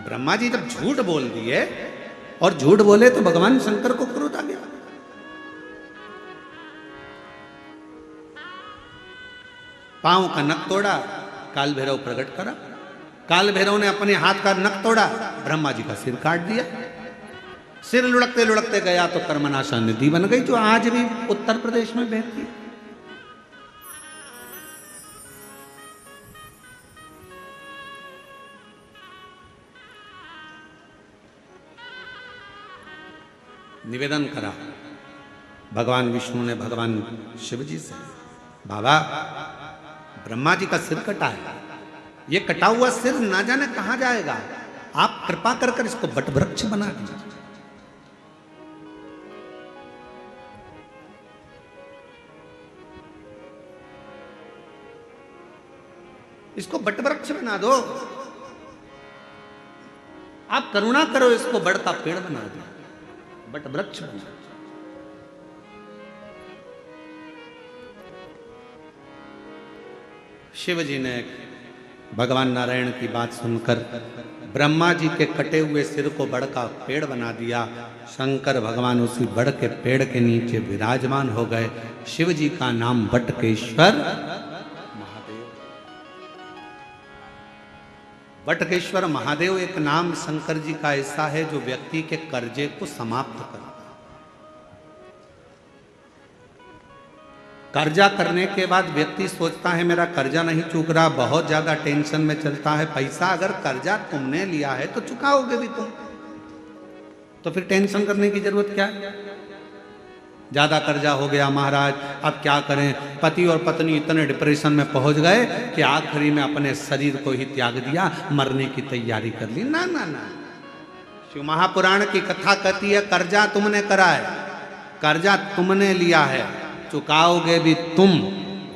ब्रह्मा जी जब झूठ बोल दिए और झूठ बोले तो भगवान शंकर को क्रोध आ गया। पांव का नख तोड़ा, काल भैरव प्रकट करा। काल भैरव ने अपने हाथ का नख तोड़ा, ब्रह्मा जी का सिर काट दिया। सिर लुढ़कते लुढ़कते गया तो कर्मनाशा नदी बन गई, जो आज भी उत्तर प्रदेश में बहती है। निवेदन करा भगवान विष्णु ने भगवान शिव जी से, बाबा ब्रह्मा जी का सिर कटा है, ये कटा हुआ सिर ना जाने कहां जाएगा, आप कृपा कर कर इसको बट वृक्ष बना दीजिए। इसको बट वृक्ष बना दो, आप करुणा करो, इसको बड़ का पेड़ बना दो, बट वृक्ष बना। शिव जी ने भगवान नारायण की बात सुनकर ब्रह्मा जी के कटे हुए सिर को बड़ का पेड़ बना दिया। शंकर भगवान उसी बड़ के पेड़ के नीचे विराजमान हो गए। शिव जी का नाम बटकेश्वर महादेव। बटकेश्वर महादेव एक नाम शंकर जी का ऐसा है जो व्यक्ति के कर्जे को समाप्त करता है। कर्जा करने के बाद व्यक्ति सोचता है मेरा कर्जा नहीं चूक रहा, बहुत ज्यादा टेंशन में चलता है। पैसा अगर कर्जा तुमने लिया है तो चुकाओगे भी तुम, तो फिर टेंशन करने की जरूरत क्या है। ज्यादा कर्जा हो गया महाराज, अब क्या करें। पति और पत्नी इतने डिप्रेशन में पहुंच गए कि आखिरी में अपने शरीर को ही त्याग दिया, मरने की तैयारी कर ली। ना ना ना, शिव महापुराण की कथा कहती है कर्जा तुमने करा है, कर्जा तुमने लिया है, चुकाओगे भी तुम,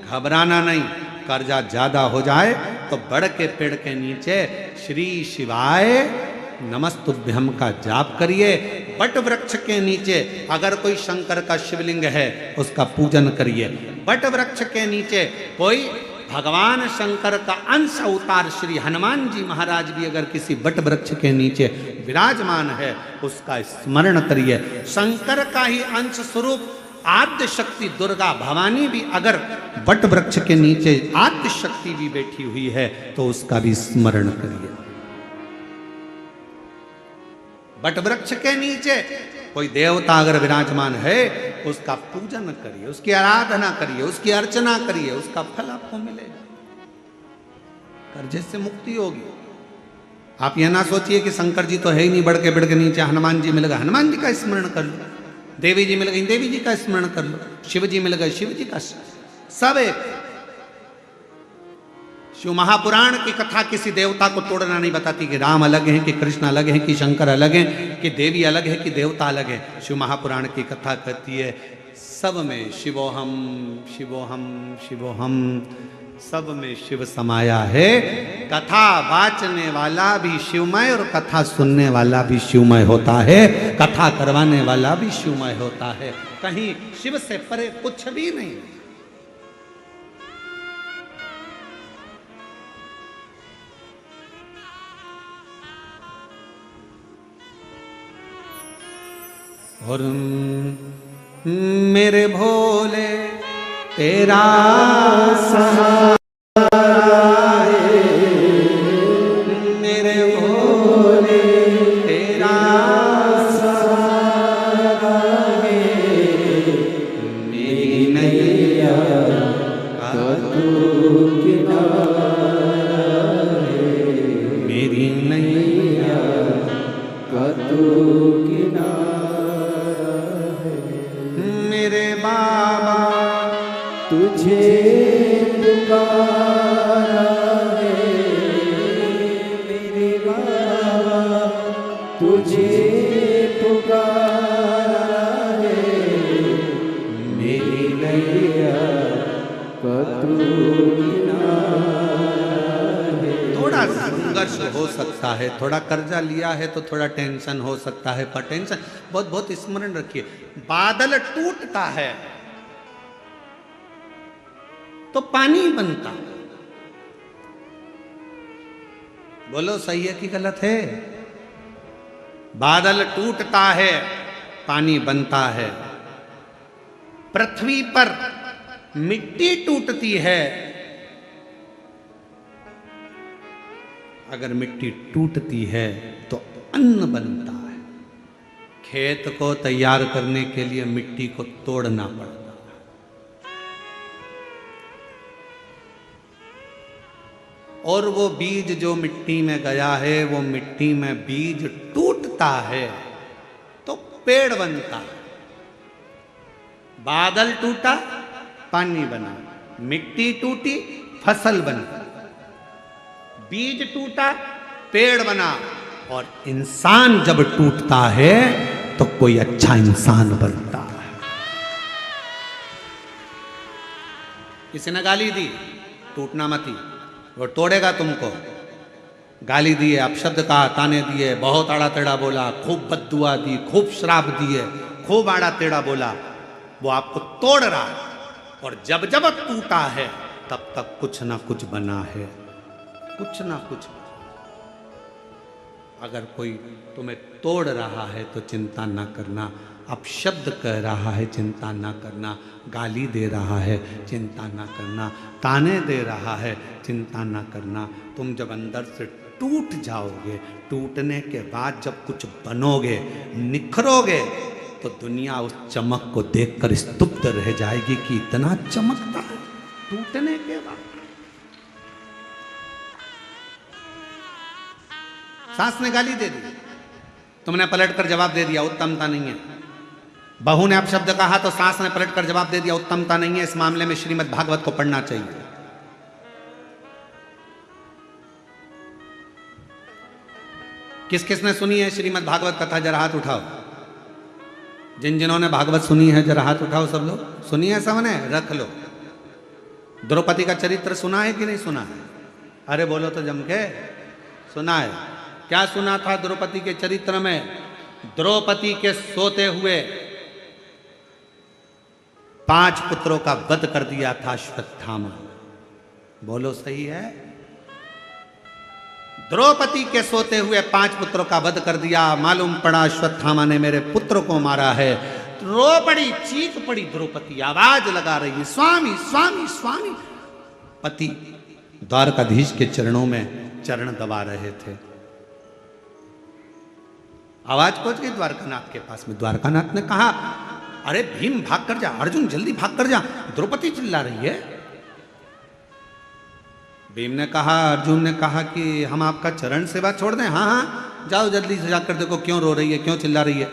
घबराना नहीं। कर्जा ज्यादा हो जाए तो बड़ के पेड़ के नीचे श्री शिवाय नमस्तुभ्यम का जाप करिए। बट वृक्ष के नीचे अगर कोई शंकर का शिवलिंग है उसका पूजन करिए। बट वृक्ष के नीचे कोई भगवान शंकर का अंश अवतार श्री हनुमान जी महाराज भी अगर किसी बट वृक्ष के नीचे विराजमान है उसका स्मरण करिए। शंकर का ही अंश स्वरूप आद्य शक्ति दुर्गा भवानी भी अगर बट वृक्ष के नीचे आद्य शक्ति भी बैठी हुई है तो उसका भी स्मरण करिए। बट वृक्ष के नीचे कोई देवता अगर विराजमान है उसका पूजन करिए, उसकी आराधना करिए, उसकी अर्चना करिए, उसका फल आपको मिलेगा, कर्जे से मुक्ति होगी। आप यह ना सोचिए कि शंकर जी तो है ही नहीं, बड़ के पेड़ के नीचे हनुमान जी मिल गए, हनुमान जी का स्मरण कर लो। देवी जी मिल गई, देवी जी का स्मरण कर लो। शिव जी मिल गए, शिव जी का। सब एक। शिव महापुराण की कथा किसी देवता को तोड़ना नहीं बताती कि राम अलग हैं कि कृष्ण अलग हैं कि शंकर अलग हैं कि देवी अलग है कि देवता अलग है। शिव महापुराण की कथा कहती है सब में शिवोहम शिवोहम शिवोहम, सब में शिव समाया है। कथा वाचने वाला भी शिवमय और कथा सुनने वाला भी शिवमय होता है, कथा करवाने वाला भी शिवमय होता है। कहीं शिव से परे कुछ भी नहीं। और मेरे भोले तेरा सहारा है, मेरे भोले तेरा सहारा है, मेरी नैया का तू किनारा है, मेरी नैया का तू किनारा है। मेरे बाबा तुझे पुकारा है, मेरे बाबा तुझे पुकारा है, मेरी नैया का तू किनारा है। थोड़ा संघर्ष हो सकता है, थोड़ा कर्जा लिया है तो थोड़ा टेंशन हो सकता है, पर टेंशन बहुत बहुत स्मरण रखिए। बादल टूटता है तो पानी बनता, बोलो सही है कि गलत है? बादल टूटता है, पानी बनता है। पृथ्वी पर मिट्टी टूटती है। अगर मिट्टी टूटती है तो अन्न बनता है। खेत को तैयार करने के लिए मिट्टी को तोड़ना पड़ता है। और वो बीज जो मिट्टी में गया है, वो मिट्टी में बीज टूटता है तो पेड़ बनता है। बादल टूटा, पानी बना। मिट्टी टूटी, फसल बनी। बीज टूटा, पेड़ बना। और इंसान जब टूटता है तो कोई अच्छा इंसान बनता है। किसी ने गाली दी, टूटना मती, वो तोड़ेगा तुमको। गाली दिए, अपशब्द कहा, ताने दिए, बहुत आड़ा टेढ़ा बोला, खूब बद्दुआ दी, खूब श्राप दिए, खूब आड़ा टेढ़ा बोला, वो आपको तोड़ रहा है। और जब जब टूटा है तब तक कुछ ना कुछ बना है, कुछ ना कुछ। अगर कोई तुम्हें तोड़ रहा है तो चिंता ना करना। अपशब्द कह रहा है, चिंता ना करना। गाली दे रहा है, चिंता ना करना। ताने दे रहा है, चिंता ना करना। तुम जब अंदर से टूट जाओगे, टूटने के बाद जब कुछ बनोगे, निखरोगे, तो दुनिया उस चमक को देखकर स्तब्ध रह जाएगी कि इतना चमकता है टूटने के बाद। सास ने गाली दे दी, तुमने पलटकर जवाब दे दिया, उत्तमता नहीं है। बहू ने अपशब्द कहा तो सास ने पलटकर जवाब दे दिया, उत्तमता नहीं है। इस मामले में श्रीमद् भागवत को पढ़ना चाहिए। किस किस ने सुनी है श्रीमद् भागवत कथा? जरा हाथ उठाओ। जिन जिन्होंने भागवत सुनी है जरा हाथ उठाओ। सब लोग सुनी है? सबने रख लो। द्रौपदी का चरित्र सुना है कि नहीं सुना है? अरे बोलो तो जम के। सुना है? क्या सुना था द्रौपदी के चरित्र में? द्रौपदी के सोते हुए 5 पुत्रों का वध कर दिया था अश्वत्थामा। बोलो सही है? द्रौपदी के सोते हुए 5 पुत्रों का वध कर दिया। मालूम पड़ा अश्वत्थामा ने मेरे पुत्र को मारा है। रो पड़ी, चीख पड़ी द्रौपदी, आवाज लगा रही है, स्वामी स्वामी स्वामी। पति द्वारकाधीश के चरणों में चरण दबा रहे थे। आवाज पहुंच गई द्वारकानाथ के पास में। द्वारकानाथ ने कहा, अरे भीम भाग कर जा, अर्जुन जल्दी भाग कर जा, द्रौपदी चिल्ला रही है। भीम ने कहा, अर्जुन ने कहा कि हम आपका चरण सेवा छोड़ दें? हाँ हाँ जाओ जल्दी से जाकर देखो क्यों रो रही है, क्यों चिल्ला रही है।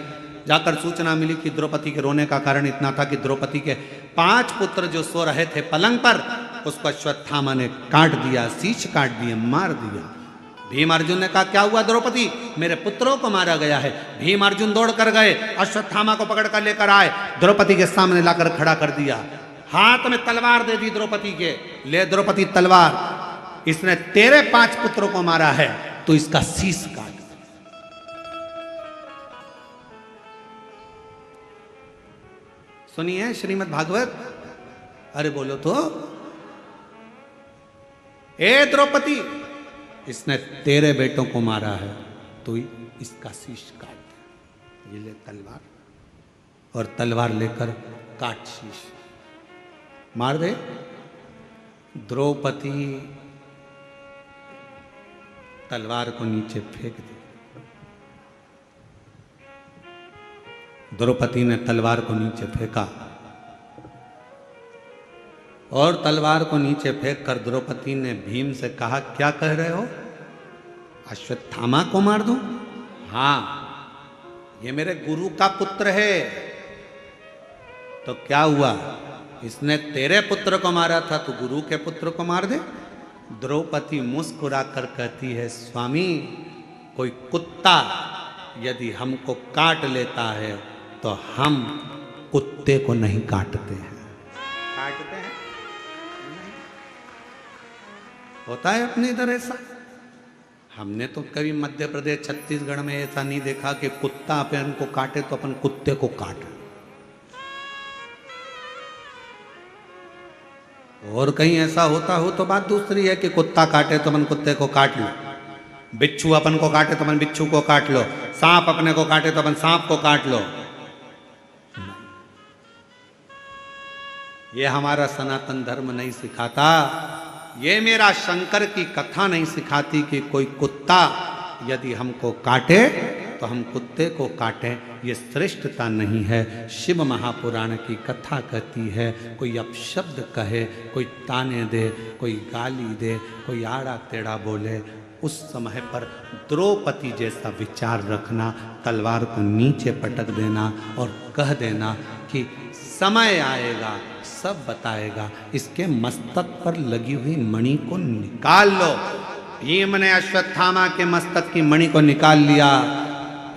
जाकर सूचना मिली कि द्रौपदी के रोने का कारण इतना था कि द्रौपदी के 5 पुत्र जो सो रहे थे पलंग पर, उसको अश्वत्थामा ने काट दिया, शीश काट दिए, मार दिया। भीम अर्जुन ने कहा, क्या हुआ द्रौपदी? मेरे पुत्रों को मारा गया है। भीम अर्जुन दौड़ कर गए, अश्वत्थामा को पकड़ कर लेकर आए, द्रौपदी के सामने लाकर खड़ा कर दिया। हाथ में तलवार दे दी द्रौपदी के, ले द्रौपदी तलवार, इसने तेरे 5 पुत्रों को मारा है तो इसका शीश काट। सुनिए श्रीमद् भागवत। अरे बोलो तो। ए द्रौपदी, इसने तेरे बेटों को मारा है तो इसका शीश काट। ये ले तलवार, और तलवार लेकर काट शीश, मार दे। द्रौपदी तलवार को नीचे फेंक दी। द्रौपदी ने तलवार को नीचे फेंका, और तलवार को नीचे फेंक कर द्रौपदी ने भीम से कहा, क्या कह रहे हो? अश्वत्थामा को मार दूं? हाँ, ये मेरे गुरु का पुत्र है। तो क्या हुआ? इसने तेरे पुत्र को मारा था तो गुरु के पुत्र को मार दे। द्रौपदी मुस्कुरा कर कहती है, स्वामी, कोई कुत्ता यदि हमको काट लेता है तो हम कुत्ते को नहीं काटते हैं। काटते हैं? नहीं। होता है अपने इधर ऐसा। हमने तो कभी मध्य प्रदेश छत्तीसगढ़ में ऐसा नहीं देखा कि कुत्ता अपन को काटे तो अपन कुत्ते को काटे। और कहीं ऐसा होता हो तो बात दूसरी है कि कुत्ता काटे तो अपन कुत्ते को काट लो। बिच्छू अपन को काटे तो अपन बिच्छू को काट लो, सांप अपने को काटे तो अपन सांप को काट लो। ये हमारा सनातन धर्म नहीं सिखाता, ये मेरा शंकर की कथा नहीं सिखाती कि कोई कुत्ता यदि हमको काटे तो हम कुत्ते को काटें, ये श्रेष्ठता नहीं है। शिव महापुराण की कथा कहती है, कोई अपशब्द कहे, कोई ताने दे, कोई गाली दे, कोई आड़ा टेढ़ा बोले, उस समय पर द्रौपदी जैसा विचार रखना, तलवार को नीचे पटक देना और कह देना कि समय आएगा सब बताएगा, इसके मस्तक पर लगी हुई मणि को निकाल लो। भीम ने अश्वत्थामा के मस्तक की मणि को निकाल लिया,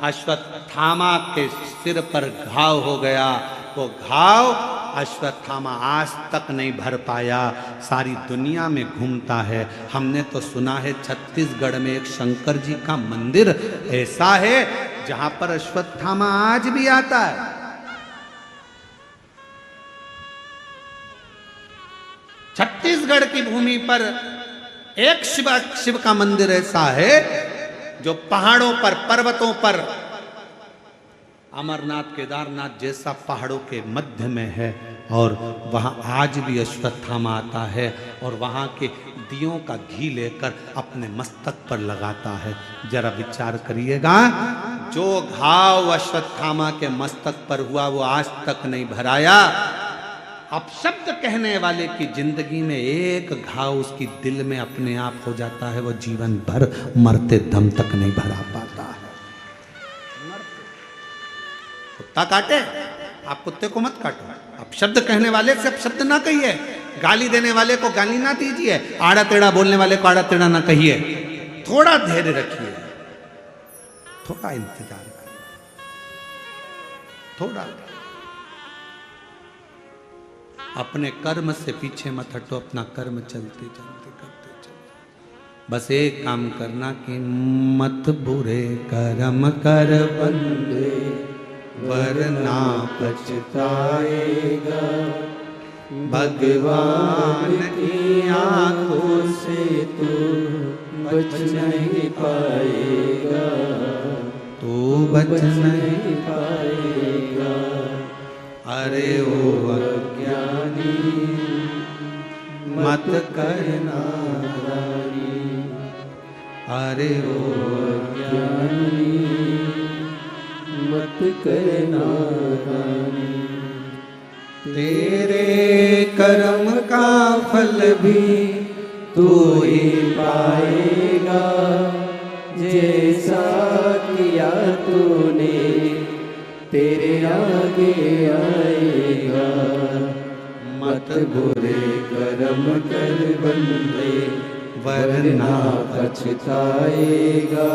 अश्वत्थामा के सिर पर घाव हो गया। वो घाव अश्वत्थामा आज तक नहीं भर पाया, सारी दुनिया में घूमता है। हमने तो सुना है छत्तीसगढ़ में एक शंकर जी का मंदिर ऐसा है जहां पर अश्वत्थामा आज भी आता है। छत्तीसगढ़ की भूमि पर एक शिव का मंदिर ऐसा है जो पहाड़ों पर, पर्वतों पर, अमरनाथ केदारनाथ जैसा पहाड़ों के मध्य में है, और वहां आज भी अश्वत्थामा आता है और वहां के दियों का घी लेकर अपने मस्तक पर लगाता है। जरा विचार करिएगा, जो घाव अश्वत्थामा के मस्तक पर हुआ वो आज तक नहीं भराया। अपशब्द कहने वाले की जिंदगी में एक घाव उसकी दिल में अपने आप हो जाता है, वो जीवन भर मरते दम तक नहीं भरा पाता है। कुत्ता काटे, आप कुत्ते को मत काटो। अपशब्द कहने वाले से अपशब्द ना कहिए, गाली देने वाले को गाली ना दीजिए, आड़ा टेढ़ा बोलने वाले को आड़ा टेढ़ा ना कहिए। थोड़ा धैर्य रखिए, थोड़ा इंतजार करिए, थोड़ा। अपने कर्म से पीछे मत हटो, अपना कर्म चलते चलते करते चलो। बस एक काम करना कि मत बुरे कर्म कर बंदे, वरना पछताएगा। भगवान की आंखों से तू बच नहीं पाएगा, तू बच नहीं पाएगा। अरे ओ अज्ञानी मत करना नादानी, अरे ओ अज्ञानी मत करना नादानी। तेरे कर्म का फल भी तू ही पाएगा, जैसा किया तूने तेरे आगे आएगा। मत बुरे कर्म कर बंदे, वरना पछताएगा।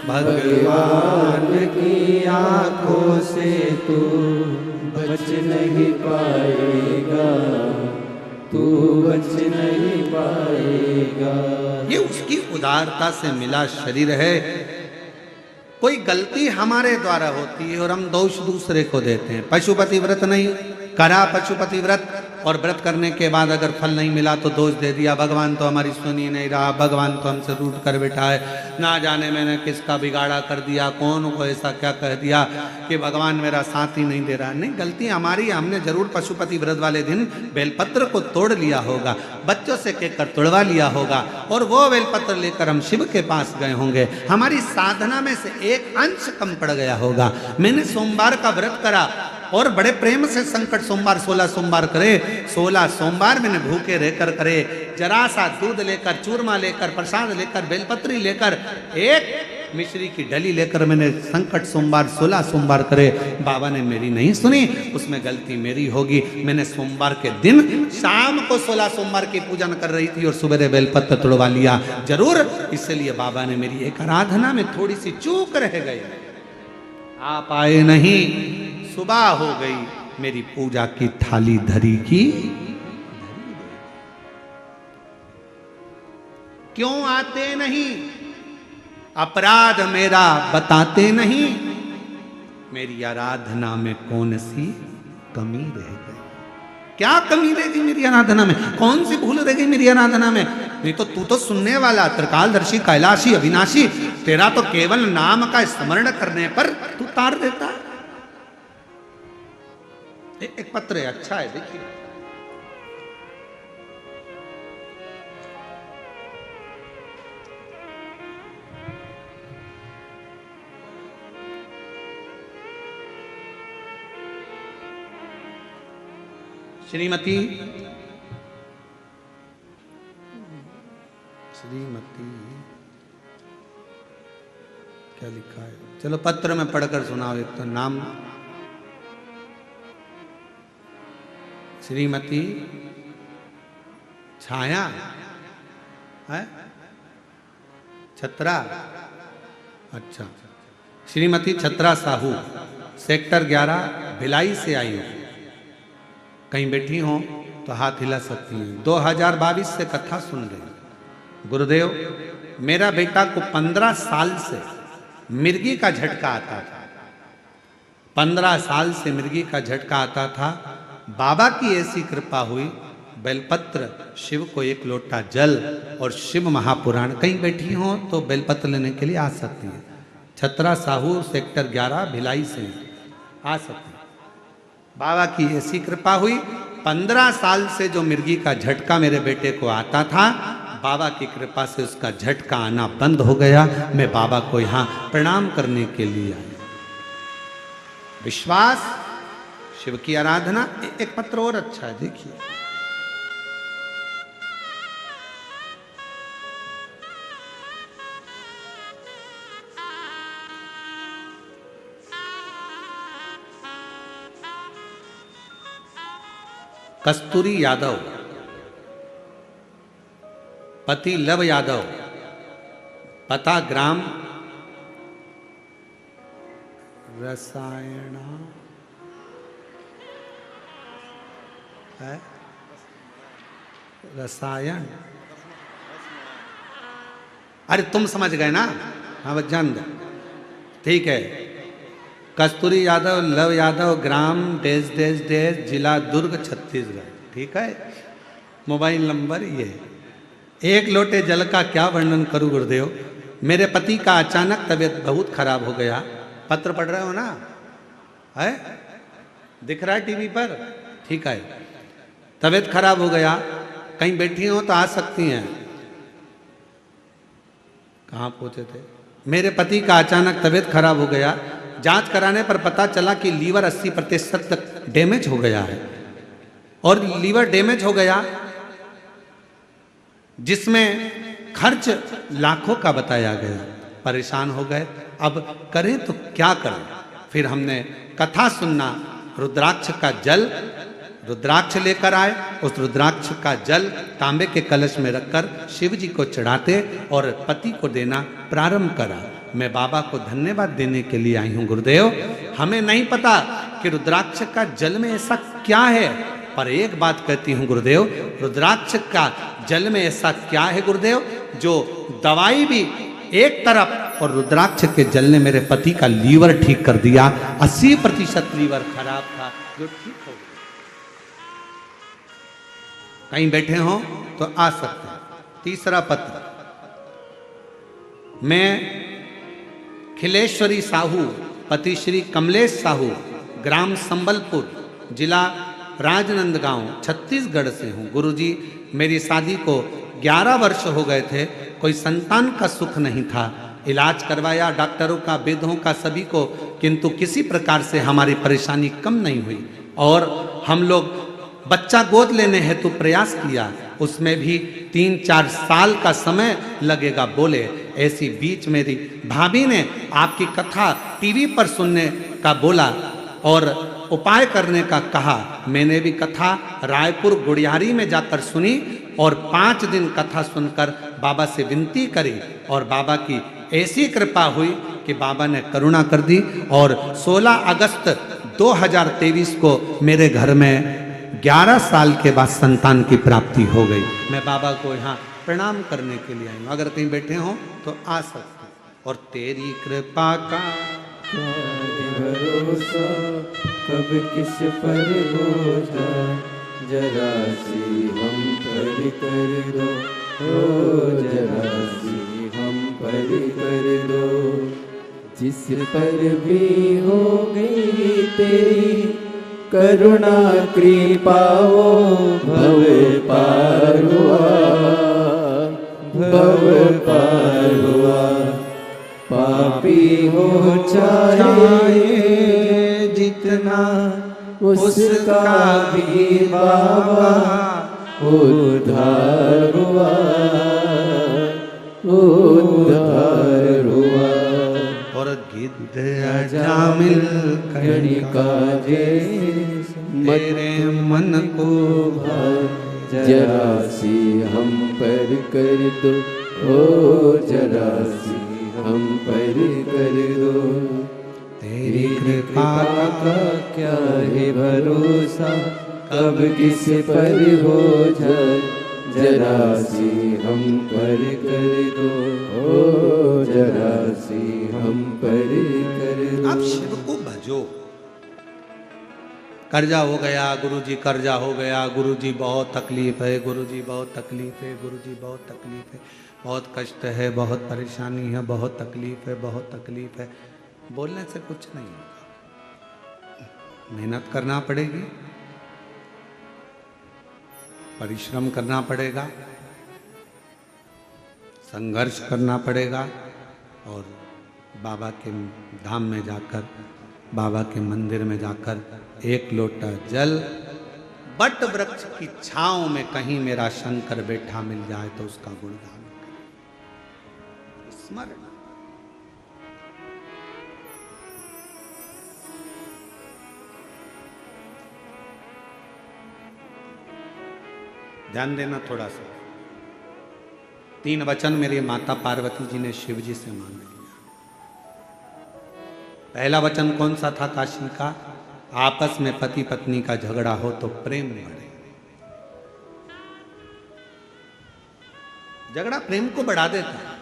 भगवान की आंखों से तू बच नहीं पाएगा, तू बच नहीं पाएगा। ये उसकी उदारता से मिला शरीर है। कोई गलती हमारे द्वारा होती है और हम दोष दूसरे को देते हैं। पशुपति व्रत नहीं करा, पशुपति व्रत, और व्रत करने के बाद अगर फल नहीं मिला तो दोष दे दिया, भगवान तो हमारी सुन ही नहीं रहा, भगवान तो हमसे रूठ कर बैठा है, ना जाने मैंने किसका बिगाड़ा कर दिया, कौन को ऐसा क्या कह दिया कि भगवान मेरा साथ ही नहीं दे रहा। नहीं, गलती हमारी, हमने जरूर पशुपति व्रत वाले दिन बेलपत्र को तोड़ लिया होगा, बच्चों से कहकर तोड़वा लिया होगा, और वो बेलपत्र लेकर हम शिव के पास गए होंगे। हमारी साधना में से एक अंश कम पड़ गया होगा। मैंने सोमवार का व्रत करा और बड़े प्रेम से संकट सोमवार 16 सोमवार करे, 16 सोमवार मैंने भूखे रहकर करे, जरा सा दूध लेकर, चूरमा लेकर, प्रसाद लेकर, बेलपत्री लेकर, एक मिश्री की डली लेकर मैंने संकट सोमवार 16 सोमवार करे। बाबा ने मेरी नहीं सुनी, उसमें गलती मेरी होगी। मैंने सोमवार के दिन शाम को 16 सोमवार की पूजन कर रही थी और सुबह बेलपत्र तोड़वा लिया जरूर, इसलिए बाबा ने मेरी एक आराधना में थोड़ी सी चूक रह गई। आप आए नहीं, सुबह हो गई, मेरी पूजा की थाली धरी की। क्यों आते नहीं? अपराध मेरा बताते नहीं। मेरी आराधना में कौन सी कमी रह गई? क्या कमी रह गई मेरी आराधना में? कौन सी भूल रह गई मेरी आराधना में? नहीं तो तू तो सुनने वाला, त्रिकालदर्शी, कैलाशी, अविनाशी, तेरा तो केवल नाम का स्मरण करने पर तू तार देता है। एक पत्र है, अच्छा है, देखिए। श्रीमती क्या लिखा है, चलो पत्र में पढ़कर सुनाओ। एक तो नाम श्रीमती छाया है, छत्रा, अच्छा, श्रीमती छत्रा साहू, सेक्टर 11 भिलाई से आई हो। कहीं बैठी हो तो हाथ हिला सकती हैं। 2022 से कथा सुन रहे। गुरुदेव, मेरा बेटा को 15 साल से मिर्गी का झटका आता था। 15 साल से मिर्गी का झटका आता था। बाबा की ऐसी कृपा हुई, बेलपत्र, शिव को 1 लोटा जल और शिव महापुराण। कहीं बैठी हो तो बेलपत्र लेने के लिए आ सकती है। छत्रा साहू, सेक्टर 11 भिलाई से आ सकती है। बाबा की ऐसी कृपा हुई, 15 साल से जो मिर्गी का झटका मेरे बेटे को आता था, बाबा की कृपा से उसका झटका आना बंद हो गया। मैं बाबा को यहां प्रणाम करने के लिए आया। विश्वास, शिव की आराधना। एक पत्र और अच्छा है, देखिए। कस्तूरी यादव, पति लव यादव, पता ग्राम रसायना है, रसायन, अरे तुम समझ गए ना, हाँ बस जान दो, ठीक है। कस्तूरी यादव, लव यादव, ग्राम डेज डेज डेज, जिला दुर्ग, छत्तीसगढ़, ठीक है। मोबाइल नंबर ये। 1 लोटे जल का क्या वर्णन करूं गुरुदेव। मेरे पति का अचानक तबीयत बहुत खराब हो गया। पत्र पढ़ रहे हो ना, है, दिख रहा है टीवी पर, ठीक है। तबीयत खराब हो गया। कहीं बैठी हो तो आ सकती हैं। कहाँ पहुंचे थे। मेरे पति का अचानक तबीयत खराब हो गया। जांच कराने पर पता चला कि लीवर 80% तक डैमेज हो गया है। और लीवर डैमेज हो गया जिसमें खर्च लाखों का बताया गया। परेशान हो गए, अब करें तो क्या करें। फिर हमने कथा सुनना, रुद्राक्ष का जल, रुद्राक्ष लेकर आए। उस रुद्राक्ष का जल तांबे के कलश में रखकर शिव जी को चढ़ाते और पति को देना प्रारंभ करा। मैं बाबा को धन्यवाद देने के लिए आई हूँ गुरुदेव। हमें नहीं पता कि रुद्राक्ष का जल में ऐसा क्या है, पर एक बात कहती हूँ गुरुदेव, रुद्राक्ष का जल में ऐसा क्या है गुरुदेव, जो दवाई भी एक तरफ, और रुद्राक्ष के जल ने मेरे पति का लीवर ठीक कर दिया। 80% लीवर खराब था, जो ठीक हो गया। कहीं बैठे हो तो आ सकते हैं। तीसरा पत्र, मैं खिलेश्वरी साहू, पति श्री कमलेश साहू, ग्राम संबलपुर, जिला राजनंदगांव, छत्तीसगढ़ से हूँ। गुरुजी, मेरी शादी को 11 वर्ष हो गए थे। कोई संतान का सुख नहीं था। इलाज करवाया डॉक्टरों का, वेदों का, सभी को, किंतु किसी प्रकार से हमारी परेशानी कम नहीं हुई। और हम लोग बच्चा गोद लेने हेतु प्रयास किया, उसमें भी 3-4 साल का समय लगेगा बोले। ऐसी बीच मेरी भाभी ने आपकी कथा टीवी पर सुनने का बोला और उपाय करने का कहा। मैंने भी कथा रायपुर गुड़ियारी में जाकर सुनी और 5 दिन कथा सुनकर बाबा से विनती करी और बाबा की ऐसी कृपा हुई कि बाबा ने करुणा कर दी। और 16 अगस्त 2023 को मेरे घर में 11 साल के बाद संतान की प्राप्ति हो गई। मैं बाबा को यहाँ प्रणाम करने के लिए आई हूँ। अगर कहीं बैठे हो तो आ सकते हैं। और तेरी कृपा का भरोसा कब किस पर हो जाए, जरा सी हम पर कर दो ओ जरा सी हम पर कर दो। जिस पर भी हो गई तेरी करुणा कृपा वो भव पार हुआ, भव पार हुआ। पापी हो चाहे जितना उसका भी बाबा उद्धार हुआ, उद्धार हुआ। और गिद्ध अजामिल कणिका जैसे तेरे मन को जरा सी हम पर कर दो। ओ जरा सी हम पर कर दो। तेरी कृपा का क्या है भरोसा, कब किस पर हो जाए। जरा सी हम पर कर दो। ओ जरा सी हम पर कर दो। आप शिव को भजो। कर्जा हो गया गुरुजी, कर्जा हो गया गुरुजी, बहुत तकलीफ है गुरुजी, बहुत तकलीफ है गुरुजी, बहुत तकलीफ है, बहुत कष्ट है, बहुत परेशानी है, बहुत तकलीफ है, बहुत तकलीफ है। बोलने से कुछ नहीं होगा, मेहनत करना पड़ेगी, परिश्रम करना पड़ेगा, संघर्ष करना पड़ेगा, और बाबा के धाम में जाकर, बाबा के मंदिर में जाकर एक लोटा जल बट वृक्ष की छांव में कहीं मेरा शंकर बैठा मिल जाए तो उसका गुणगान करें। स्मरण। ध्यान देना थोड़ा सा। 3 वचन मेरी माता पार्वती जी ने शिव जी से मांग लिया। पहला वचन कौन सा था काशी का? आपस में पति पत्नी का झगड़ा हो तो प्रेम बढ़े। झगड़ा प्रेम को बढ़ा देता है।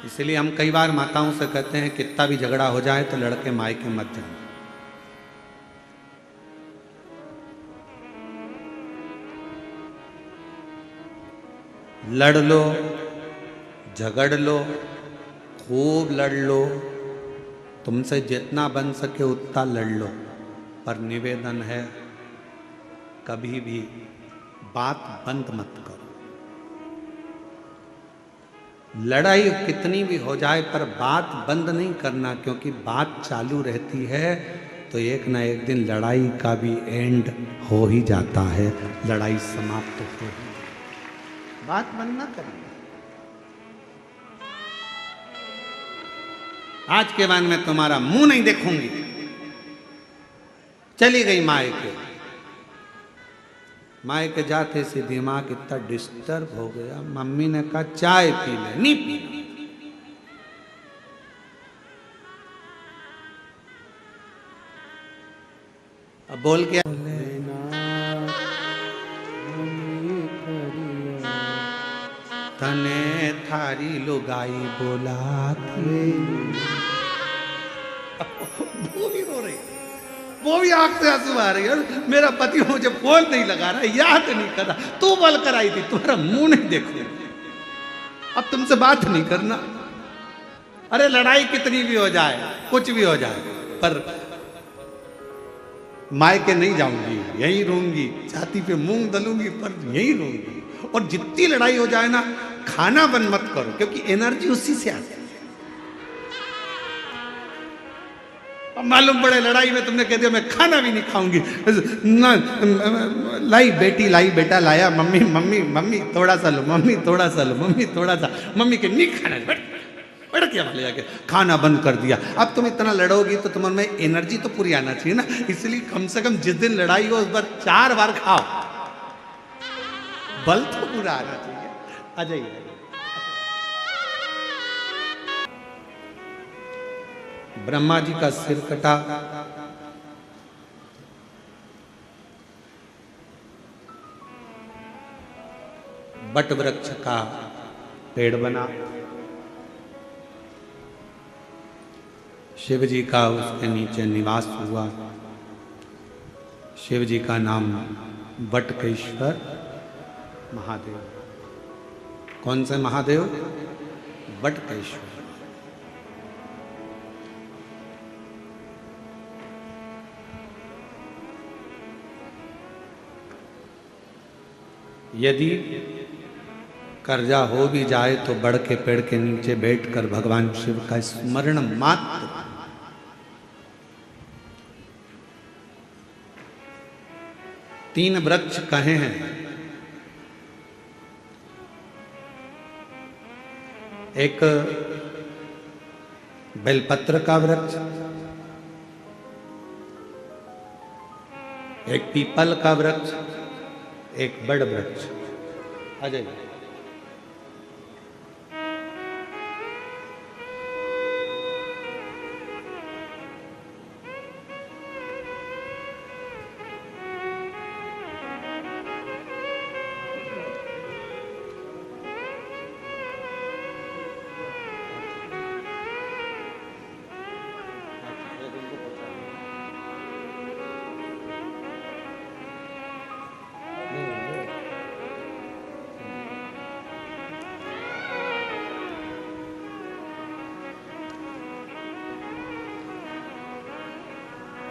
इसलिए हम कई बार माताओं से कहते हैं कितना भी झगड़ा हो जाए तो लड़के मायके मत जाना। लड़ लो, झगड़ लो, खूब लड़ लो, तुमसे जितना बन सके उतना लड़ लो, पर निवेदन है कभी भी बात बंद मत करो। लड़ाई कितनी भी हो जाए पर बात बंद नहीं करना, क्योंकि बात चालू रहती है तो एक ना एक दिन लड़ाई का भी एंड हो ही जाता है, लड़ाई समाप्त हो ही। बात बंद ना करें। आज के बाद मैं तुम्हारा मुंह नहीं देखूंगी। चली गई मायके। मायके जाते से दिमाग इतना डिस्टर्ब हो गया, मम्मी ने कहा चाय पी ले, नहीं पीना। अब बोल के तने थारी लुगाई बोला थे। वो भी रो रही, वो भी आंख से आंसू आ रही है। मेरा पति मुझे फोन नहीं लगा रहा, याद नहीं कर रहा, तू बोल कर आई थी, तुम्हारा मुंह नहीं देखो, अब तुमसे बात नहीं करना। अरे लड़ाई कितनी भी हो जाए, कुछ भी हो जाए, पर मायके नहीं जाऊंगी, यहीं रहूंगी, छाती पे मूंग दलूंगी पर यहीं रहूंगी। और जितनी लड़ाई हो जाए ना, खाना बंद मत करो, क्योंकि एनर्जी उसी से आती है। अब मालूम पड़े लड़ाई में तुमने कह दिया मैं खाना भी नहीं खाऊंगी, ना लाई बेटी लाई बेटा लाया, मम्मी मम्मी मम्मी थोड़ा सा लो, मम्मी थोड़ा सा लो, मम्मी थोड़ा सा, मम्मी के नहीं खाना, बड़ा क्या वाले जाके खाना बंद कर दिया। अब तुम इतना लड़ोगी तो तुम्हारे में एनर्जी तो पूरी आना चाहिए ना, इसलिए कम से कम जिस दिन लड़ाई हो उस बार 4 बार खाओ, बल तो पूरा आना चाहिए। आ जाइए। ब्रह्मा जी का सिर कटा, बट वृक्ष का पेड़ बना, शिव जी का उसके नीचे निवास हुआ। शिव जी का नाम वटकेश्वर महादेव। कौन से महादेव? वटकेश्वर। यदि कर्जा हो भी जाए तो बड़ के पेड़ के नीचे बैठकर भगवान शिव का स्मरण मात्र। तीन वृक्ष कहे हैं। एक बेलपत्र का वृक्ष, एक पीपल का वृक्ष, एक बड़ वृक्ष। अजय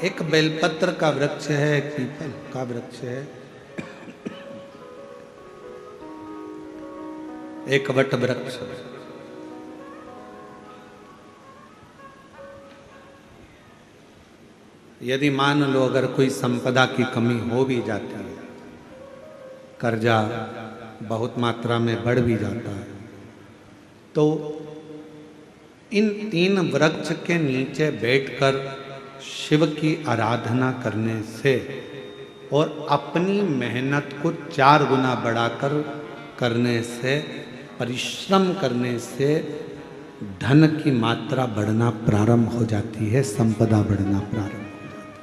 एक बेलपत्र का वृक्ष है, एक पीपल का वृक्ष है, एक वट वृक्ष। यदि मान लो अगर कोई संपदा की कमी हो भी जाती है, कर्जा बहुत मात्रा में बढ़ भी जाता है, तो इन तीन वृक्ष के नीचे बैठकर शिव की आराधना करने से और अपनी मेहनत को 4 गुना बढ़ाकर करने से, परिश्रम करने से धन की मात्रा बढ़ना प्रारंभ हो जाती है, संपदा बढ़ना प्रारंभ हो जाती है।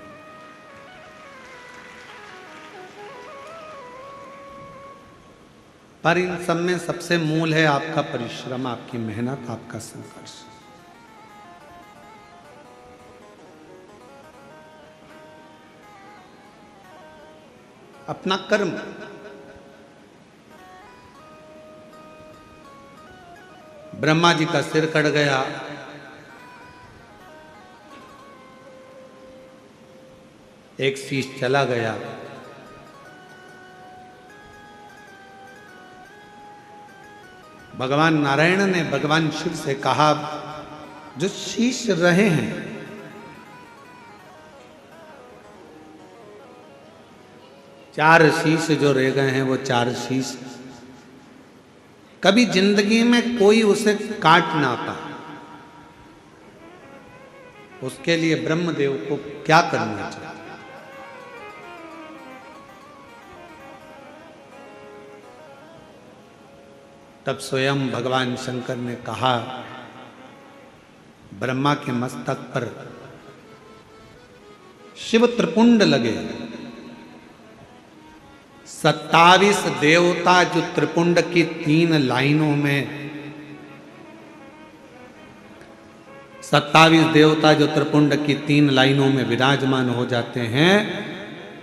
पर इन सब में सबसे मूल है आपका परिश्रम, आपकी मेहनत, आपका संघर्ष। अपना कर्म। ब्रह्मा जी का सिर कट गया, एक शीश चला गया। भगवान नारायण ने भगवान शिव से कहा, जो शीश रहे हैं, चार शीश जो रह गए हैं, वो 4 शीश कभी जिंदगी में कोई उसे काट ना पाए। उसके लिए ब्रह्मदेव को क्या करना चाहिए? तब स्वयं भगवान शंकर ने कहा, ब्रह्मा के मस्तक पर शिव त्रिपुंड लगे। 27 देवता जो त्रिपुंड की 3 लाइनों में, 27 देवता जो त्रिपुंड की 3 लाइनों में विराजमान हो जाते हैं,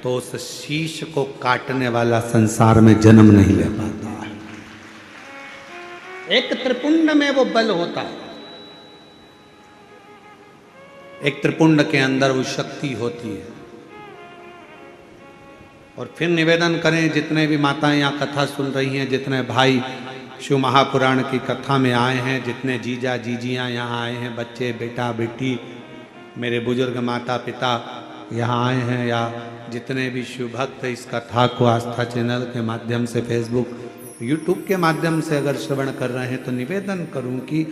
तो उस शीश को काटने वाला संसार में जन्म नहीं ले पाता है। एक त्रिपुंड में वो बल होता है, एक त्रिपुंड के अंदर वो शक्ति होती है। और फिर निवेदन करें, जितने भी माताएं यहाँ कथा सुन रही हैं, जितने भाई शिव महापुराण की कथा में आए हैं, जितने जीजा जीजियाँ यहाँ आए हैं, बच्चे बेटा बेटी, मेरे बुजुर्ग माता पिता यहाँ आए हैं, या जितने भी शिव भक्त इस कथा को आस्था चैनल के माध्यम से, फेसबुक यूट्यूब के माध्यम से अगर श्रवण कर रहे हैं, तो निवेदन करूं कि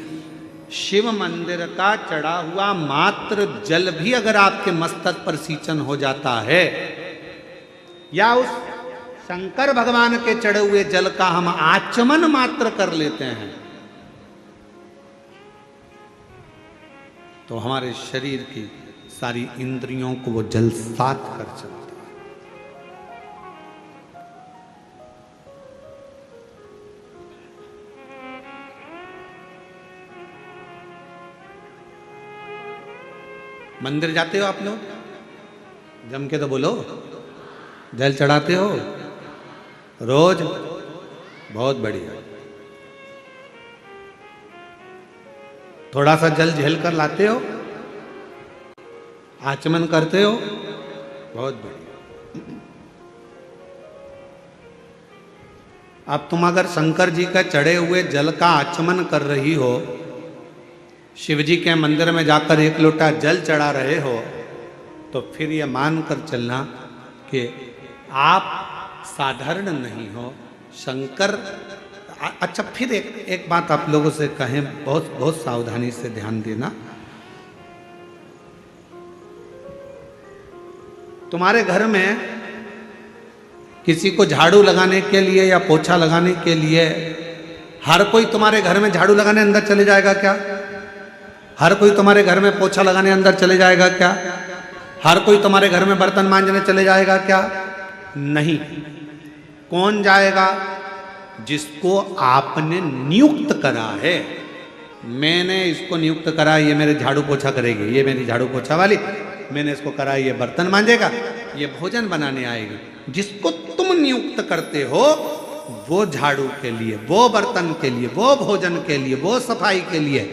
शिव मंदिर का चढ़ा हुआ मात्र जल भी अगर आपके मस्तक पर सींचन हो जाता है, या उस शंकर भगवान के चढ़े हुए जल का हम आचमन मात्र कर लेते हैं, तो हमारे शरीर की सारी इंद्रियों को वो जल साथ कर चलता है। मंदिर जाते हो आप लोग? जम के तो बोलो। जल चढ़ाते हो रोज? बहुत बढ़िया। थोड़ा सा जल झेल कर लाते हो? आचमन करते हो? बहुत बढ़िया। अब तुम अगर शंकर जी का चढ़े हुए जल का आचमन कर रही हो, शिव जी के मंदिर में जाकर एक लोटा जल चढ़ा रहे हो, तो फिर ये मान कर चलना कि आप साधारण नहीं हो। शंकर अच्छा, फिर एक बात आप लोगों से कहें, बहुत बहुत सावधानी से ध्यान देना। तुम्हारे घर में किसी को झाड़ू लगाने के लिए या पोछा लगाने के लिए हर कोई तुम्हारे घर में झाड़ू लगाने अंदर चले जाएगा क्या? हर कोई तुम्हारे घर में पोछा लगाने अंदर चले जाएगा क्या? हर कोई तुम्हारे घर में बर्तन मांजने चले जाएगा क्या? नहीं। कौन जाएगा? जिसको आपने नियुक्त करा है। मैंने इसको नियुक्त करा, ये मेरे झाड़ू पोछा करेगी, ये मेरी झाड़ू पोछा वाली, मैंने इसको करा, ये बर्तन मांजेगा, ये भोजन बनाने आएगी। जिसको तुम नियुक्त करते हो वो झाड़ू के लिए, वो बर्तन के लिए, वो भोजन के लिए, वो सफाई के लिए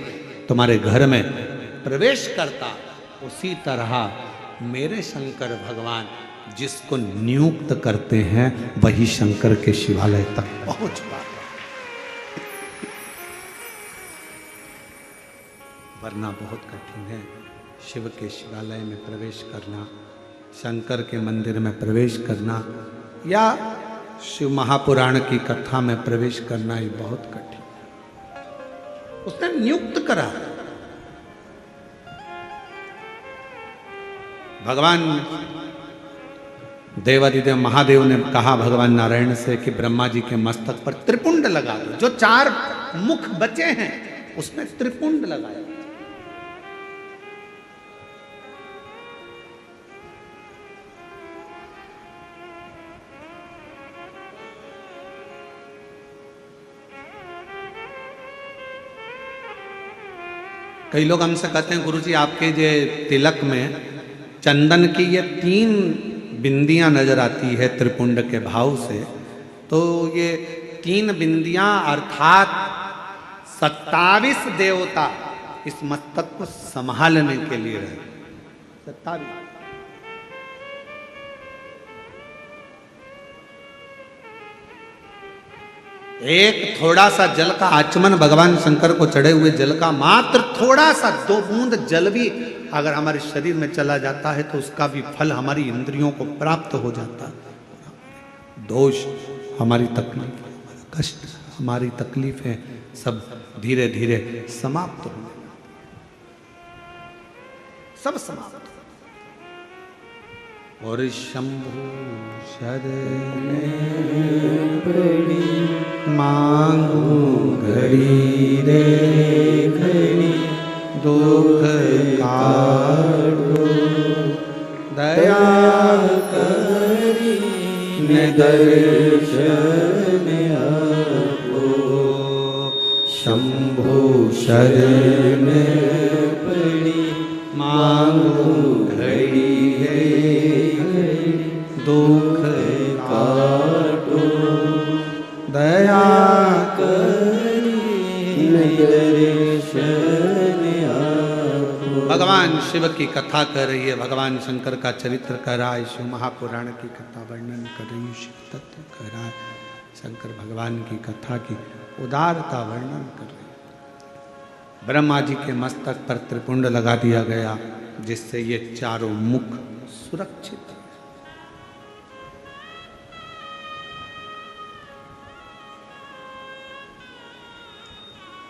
तुम्हारे घर में प्रवेश करता, उसी तरह मेरे शंकर भगवान जिसको नियुक्त करते हैं वही शंकर के शिवालय तक पहुंच पाता। वरना बहुत कठिन है शिव के शिवालय में प्रवेश करना, शंकर के मंदिर में प्रवेश करना, या शिव महापुराण की कथा में प्रवेश करना, ये बहुत कठिन है। उसने नियुक्त करा। भगवान देवादिदेव महादेव ने कहा भगवान नारायण से कि ब्रह्मा जी के मस्तक पर त्रिपुंड लगा दो। जो 4 मुख बचे हैं उसमें त्रिपुंड लगाया। कई लोग हमसे कहते हैं गुरुजी आपके जे तिलक में चंदन की ये 3 बिंदियां नजर आती है त्रिपुंड के भाव से, तो ये 3 बिंदियां अर्थात 27 देवता इस मस्तक को संभालने के लिए रहे। 27। एक थोड़ा सा जल का आचमन भगवान शंकर को चढ़े हुए जल का मात्र थोड़ा सा 2 बूंद जल भी अगर हमारे शरीर में चला जाता है तो उसका भी फल हमारी इंद्रियों को प्राप्त हो जाता है। दोष, हमारी तकलीफ, हमारा कष्ट, हमारी तकलीफें सब धीरे धीरे समाप्त हो जाती, सब समाप्त। और शंभु शरण पड़ी मांगू घड़ी रे घड़ी, दुख काटो दया करी दर्शन आपो। शंभु शरण पड़ी मांगू घड़ी है दुख काटो दया करी दर्शन आपो। भगवान शिव की कथा कर रही है, भगवान शंकर का चरित्र कर रहा है, शिव महापुराण की कथा वर्णन कर रही है, शिव तत्व कर रहा है, शंकर भगवान की कथा की उदारता वर्णन कर रही है। ब्रह्मा जी के मस्तक पर त्रिपुंड लगा दिया गया जिससे ये 4 मुख सुरक्षित है।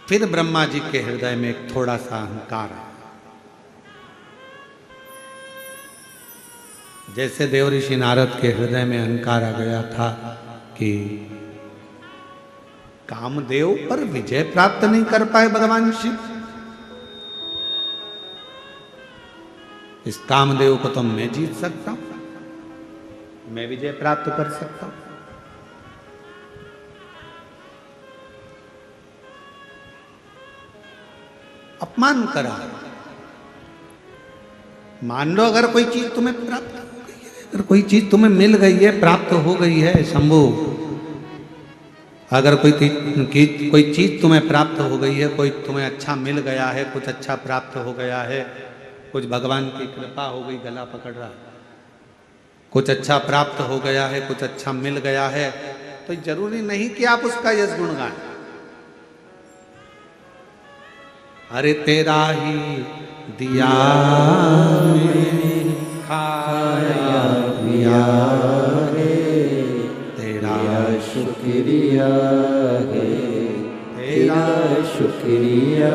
फिर ब्रह्मा जी के हृदय में एक थोड़ा सा अहंकार है। जैसे देव ऋषि नारद के हृदय में अहंकार आ गया था कि कामदेव पर विजय प्राप्त नहीं कर पाए भगवान शिव, इस कामदेव को तो मैं जीत सकता हूं, मैं विजय प्राप्त कर सकता हूं। अपमान करा, मान लो अगर कोई चीज तुम्हें प्राप्त हो गई है, अगर कोई चीज तुम्हें मिल गई है, प्राप्त हो गई है शंभु, अगर कोई चीज तुम्हें प्राप्त हो गई है, कोई तुम्हें अच्छा मिल गया है, कुछ अच्छा प्राप्त हो गया है, कुछ भगवान की कृपा हो गई, गला पकड़ रहा है, कुछ अच्छा प्राप्त हो गया है, कुछ अच्छा मिल गया है, तो जरूरी नहीं कि आप उसका यश गुण गाएं। अरे तेरा ही दिया खाया पिया है, तेरा शुक्रिया है, तेरा शुक्रिया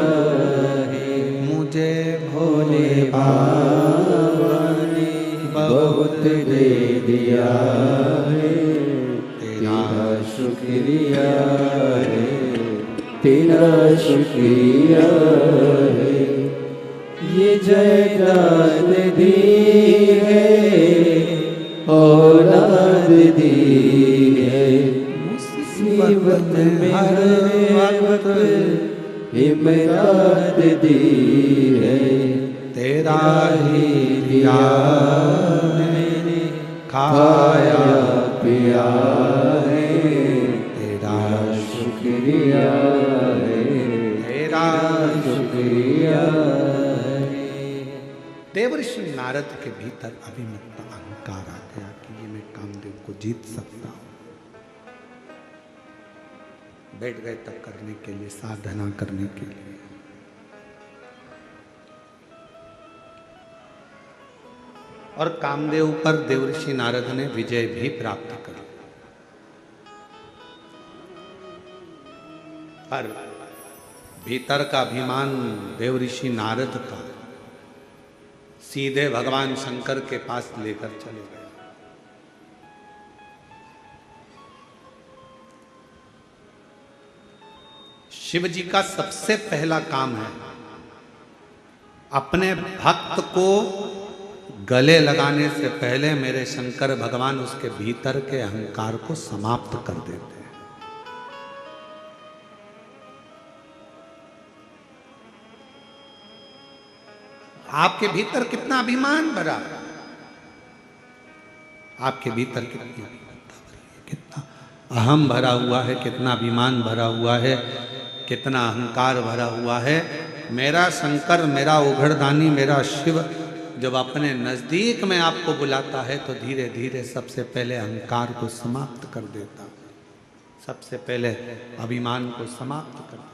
है, मुझे भोले बाबा ने बहुत दे दिया है, तेरा शुक्रिया है, तेरा शुक्रिया है, ये जायदाद दी है, औलाद दी है, मुसीबत में हर वक्त इमदाद दी है, तेरा ही दिया मैंने खाया पिया है, तेरा शुक्रिया है, तेरा शुक्रिया है। देवर्षि नारद के भीतर अभिमत अहंकार आ गया कि ये मैं कामदेव को जीत सकता हूं। बैठ गए तब करने के लिए, साधना करने के लिए। और कामदेव पर देवर्षि नारद ने विजय भी प्राप्त कर, पर भीतर का अभिमान देवर्षि नारद का सीधे भगवान शंकर के पास लेकर चले गए। शिव जी का सबसे पहला काम है अपने भक्त को गले लगाने से पहले मेरे शंकर भगवान उसके भीतर के अहंकार को समाप्त कर देते हैं। आपके भीतर कितना अभिमान भरा, आपके भीतर कितना अहम भरा हुआ है, कितना अभिमान भरा हुआ है, कितना अहंकार भरा हुआ है। मेरा शंकर, मेरा उघड़दानी, मेरा शिव जब अपने नजदीक में आपको बुलाता है तो धीरे धीरे सबसे पहले अहंकार को समाप्त कर देता, सबसे पहले अभिमान को समाप्त कर देता।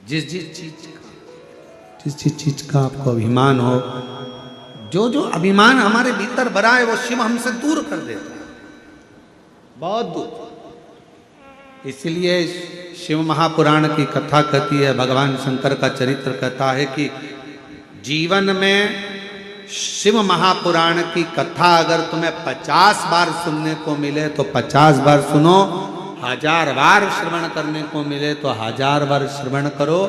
जिस चीज का आपको अभिमान हो, जो जो अभिमान हमारे भीतर भरा है वो शिव हमसे दूर कर देता है, बहुत दूर। इसलिए शिव महापुराण की कथा कहती है, भगवान शंकर का चरित्र कहता है कि जीवन में शिव महापुराण की कथा अगर तुम्हें 50 बार सुनने को मिले तो 50 बार सुनो, 1000 बार श्रवण करने को मिले तो 1000 बार श्रवण करो।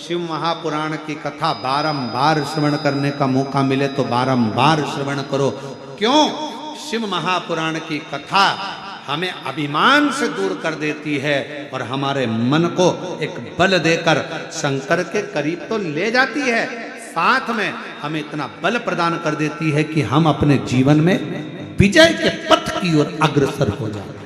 शिव महापुराण की कथा बारंबार श्रवण करने का मौका मिले तो बारंबार श्रवण करो। क्यों? शिव महापुराण की कथा हमें अभिमान से दूर कर देती है और हमारे मन को एक बल देकर शंकर के करीब तो ले जाती है, साथ में हमें इतना बल प्रदान कर देती है कि हम अपने जीवन में विजय के पथ की ओर अग्रसर हो जाते हैं।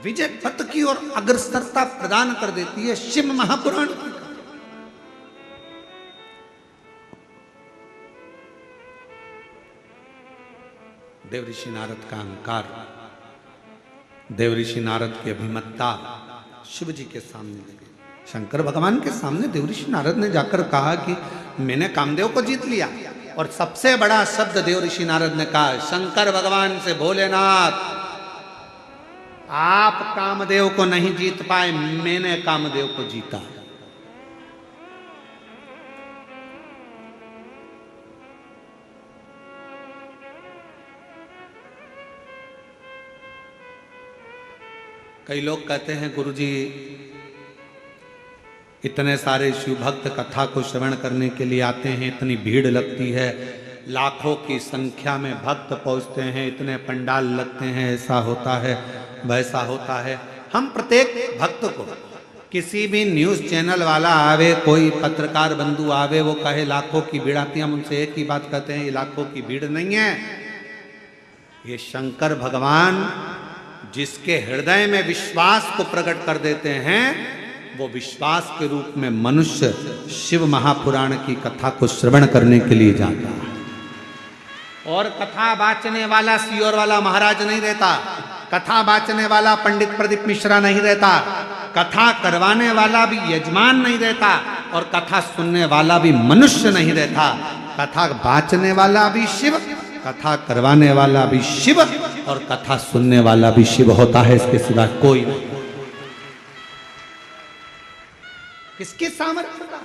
विजय पथ की ओर अग्रसरता प्रदान कर देती है शिव महापुराण की। देवऋषि नारद का अहंकार, देवऋषि नारद की अभिमत्ता शिव जी के सामने लगे। शंकर भगवान के सामने देवऋषि नारद ने जाकर कहा कि मैंने कामदेव को जीत लिया। और सबसे बड़ा शब्द देवऋषि नारद ने कहा शंकर भगवान से, भोलेनाथ आप कामदेव को नहीं जीत पाए, मैंने कामदेव को जीता। कई लोग कहते हैं गुरुजी इतने सारे शिव भक्त कथा को श्रवण करने के लिए आते हैं, इतनी भीड़ लगती है, लाखों की संख्या में भक्त पहुंचते हैं, इतने पंडाल लगते हैं, ऐसा होता है वैसा होता है। हम प्रत्येक भक्त को, किसी भी न्यूज़ चैनल वाला आवे, कोई पत्रकार बंधु आवे, वो कहे लाखों की भीड़ आती है, हम उनसे एक ही बात कहते हैं, ये लाखों की भीड़ नहीं है, ये शंकर भगवान जिसके हृदय में विश्वास को प्रकट कर देते हैं, वो विश्वास के रूप में मनुष्य शिव महापुराण की कथा को श्रवण करने के लिए जाता है। और कथा वाचने वाला सियोर वाला महाराज नहीं रहता, कथा वाचने वाला पंडित प्रदीप मिश्रा नहीं रहता, कथा करवाने वाला भी यजमान नहीं रहता, और कथा सुनने वाला भी मनुष्य नहीं रहता। कथा वाचने वाला भी शिव, कथा करवाने वाला भी शिव, और कथा सुनने वाला भी शिव होता है, इसके सिवा कोई नहीं। किसके सामर्थ्य का?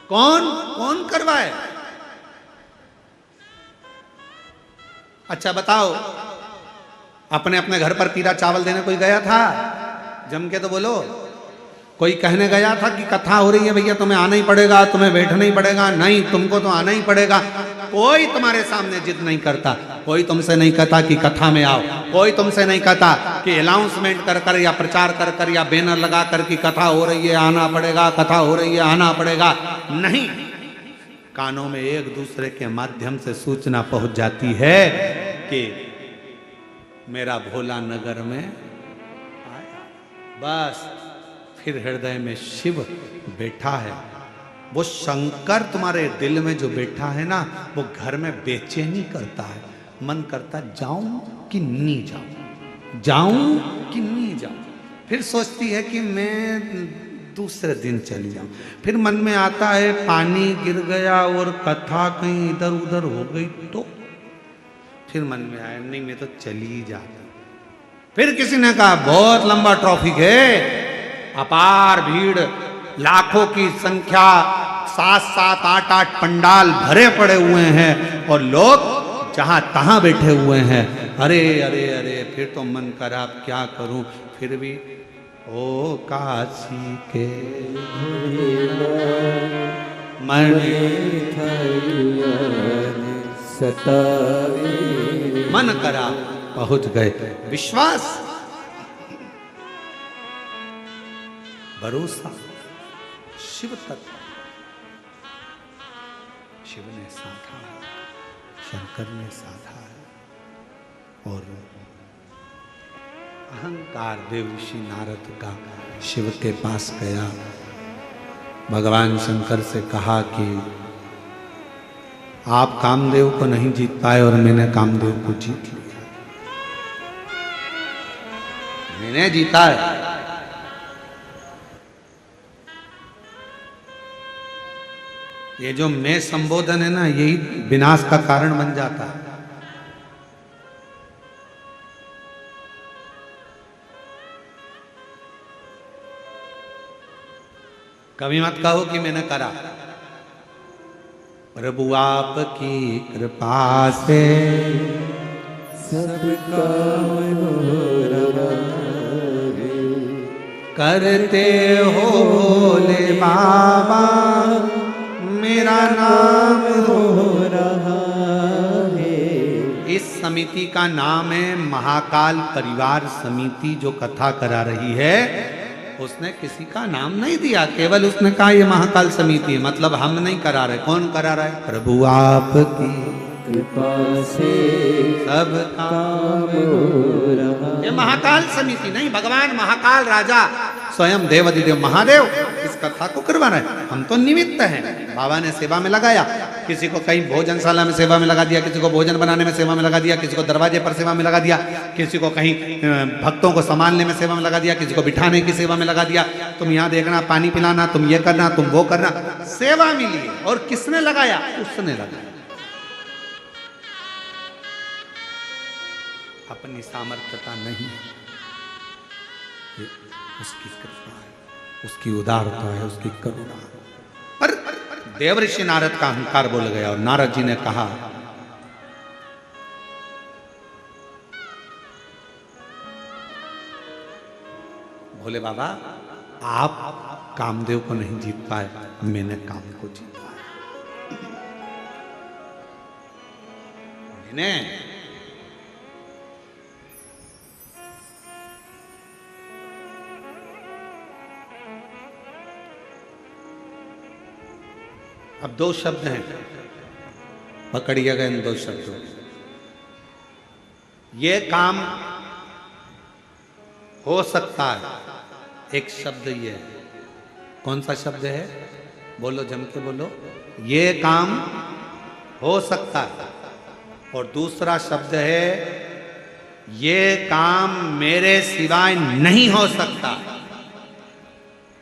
कौन कौन करवाए? अच्छा बताओ, अपने अपने घर पर पीला चावल देने कोई गया था? जम के तो बोलो। कोई कहने गया था कि कथा हो रही है भैया तुम्हें आना ही पड़ेगा, तुम्हें बैठना ही पड़ेगा? नहीं, तुमको तो आना ही पड़ेगा। कोई तुम्हारे सामने जिद नहीं करता, कोई तुमसे नहीं कहता कि कथा में आओ, कोई तुमसे नहीं कहता कि अनाउंसमेंट कर कर या प्रचार कर कर या बैनर लगा कर कि कथा हो रही है आना पड़ेगा, कथा हो रही है आना पड़ेगा। नहीं, कानों में एक दूसरे के माध्यम से सूचना पहुंच जाती है कि मेरा भोला नगर में आया, बस फिर हृदय में शिव बैठा है। वो शंकर तुम्हारे दिल में जो बैठा है ना, वो घर में बेचैनी करता है, मन करता जाऊं कि नहीं जाऊं, जाऊं कि नहीं जाऊं। फिर सोचती है कि मैं दूसरे दिन चली जाऊं। फिर मन में आता है पानी गिर गया और कथा कहीं इधर उधर हो गई तो फिर मन में आया नहीं मैं तो चली जाता। फिर किसी ने कहा बहुत लंबा ट्रैफिक है, अपार भीड़, लाखों की संख्या, 7-7, 8-8 पंडाल भरे पड़े हुए हैं और लोग जहां तहां बैठे हुए हैं। अरे अरे अरे, फिर तो मन करा अब क्या करूं। फिर भी ओ काशी के मन करा पहुंच गए। विश्वास, भरोसा शिव तत्व, शिव ने साधा है, शंकर ने साधा है। और अहंकार देव ऋषि नारद का शिव के पास गया, भगवान शंकर से कहा कि आप कामदेव को नहीं जीत पाए और मैंने कामदेव को जीत लिया, मैंने जीता है। ये जो मैं संबोधन है ना, यही विनाश का कारण बन जाता है। कभी मत कहो कि मैंने करा, प्रभु आपकी कृपा से सबका करते हो भोले बाबा, मेरा नाम हो रहा है। इस समिति का नाम है महाकाल परिवार समिति, जो कथा करा रही है। उसने किसी का नाम नहीं दिया, केवल उसने कहा ये महाकाल समिति है, मतलब हम नहीं करा रहे। कौन करा रहा है? प्रभु आपकी कृपा से सब काम हो रहा। ये महाकाल समिति नहीं, भगवान महाकाल राजा स्वयं देवाधिदेव महादेव इस कथा को करवा रहे हैं। हम तो निमित्त हैं। बाबा ने सेवा में लगाया, किसी को कहीं भोजनशाला में सेवा में लगा दिया, किसी को भोजन बनाने में सेवा में लगा दिया, किसी को दरवाजे पर सेवा में लगा दिया, किसी को कहीं भक्तों को संभालने में सेवा में लगा दिया, किसी को बिठाने की सेवा में लगा दिया। तुम यहाँ देखना, पानी पिलाना, तुम ये करना, तुम वो करना, सेवा मिली है। और किसने लगाया? उसने लगाया। अपनी सामर्थ्यता नहीं, उसकी कृपा है, उसकी उदारता है, उसकी करुणा है। पर देवऋषि नारद का अहंकार बोल गया और नारद जी ने कहा, भोले बाबा आप कामदेव को नहीं जीत पाए, मैंने काम को जीता है। ने अब दो शब्द हैं, पकड़िएगा इन दो शब्दों। ये काम हो सकता है, एक शब्द ये है। कौन सा शब्द है? बोलो, जम के बोलो। ये काम हो सकता है। और दूसरा शब्द है, ये काम मेरे सिवाय नहीं हो सकता।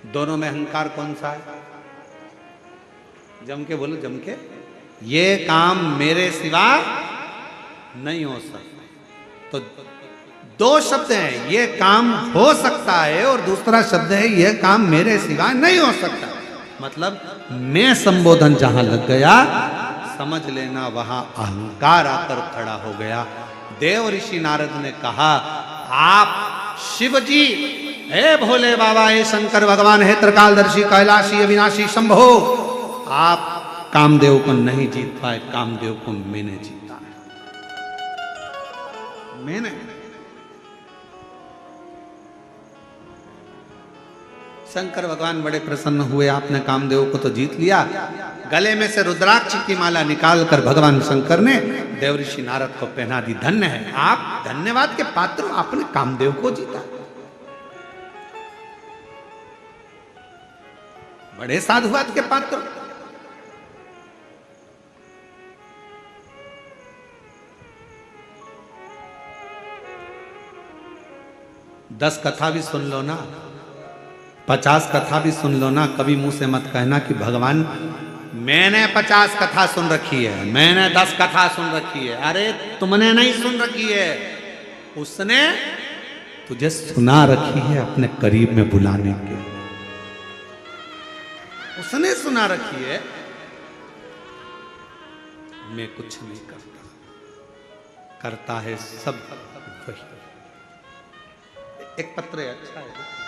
दोनों में अहंकार कौन सा है? जम के बोलो, जम के। ये काम मेरे सिवा नहीं हो सकता। तो दो शब्द हैं, ये काम हो सकता है और दूसरा शब्द है, ये काम मेरे सिवा नहीं हो सकता। मतलब मैं संबोधन जहां लग गया, समझ लेना वहां अहंकार आकर खड़ा हो गया। देव ऋषि नारद ने कहा, आप शिव जी, हे भोले बाबा, हे शंकर भगवान, हे त्रिकालदर्शी, कैलाशी, अविनाशी, शंभो, आप कामदेव को नहीं जीत पाए, कामदेव को मैंने जीता है। मैंने। शंकर भगवान बड़े प्रसन्न हुए, आपने कामदेव को तो जीत लिया। गले में से रुद्राक्ष की माला निकालकर भगवान शंकर ने देवऋषि नारद को पहना दी। धन्य है आप, धन्यवाद के पात्र, आपने कामदेव को जीता। बड़े साधुवाद के पात्र। दस कथा भी सुन लो ना, 50 कथा भी सुन लो ना। कभी मुंह से मत कहना कि भगवान मैंने 50 कथा सुन रखी है, मैंने 10 कथा सुन रखी है। अरे तुमने नहीं सुन रखी है, उसने तुझे सुना रखी है अपने करीब में बुलाने के। उसने सुना रखी है। मैं कुछ नहीं करता, करता है सब वही। एक पत्र है, अच्छा है।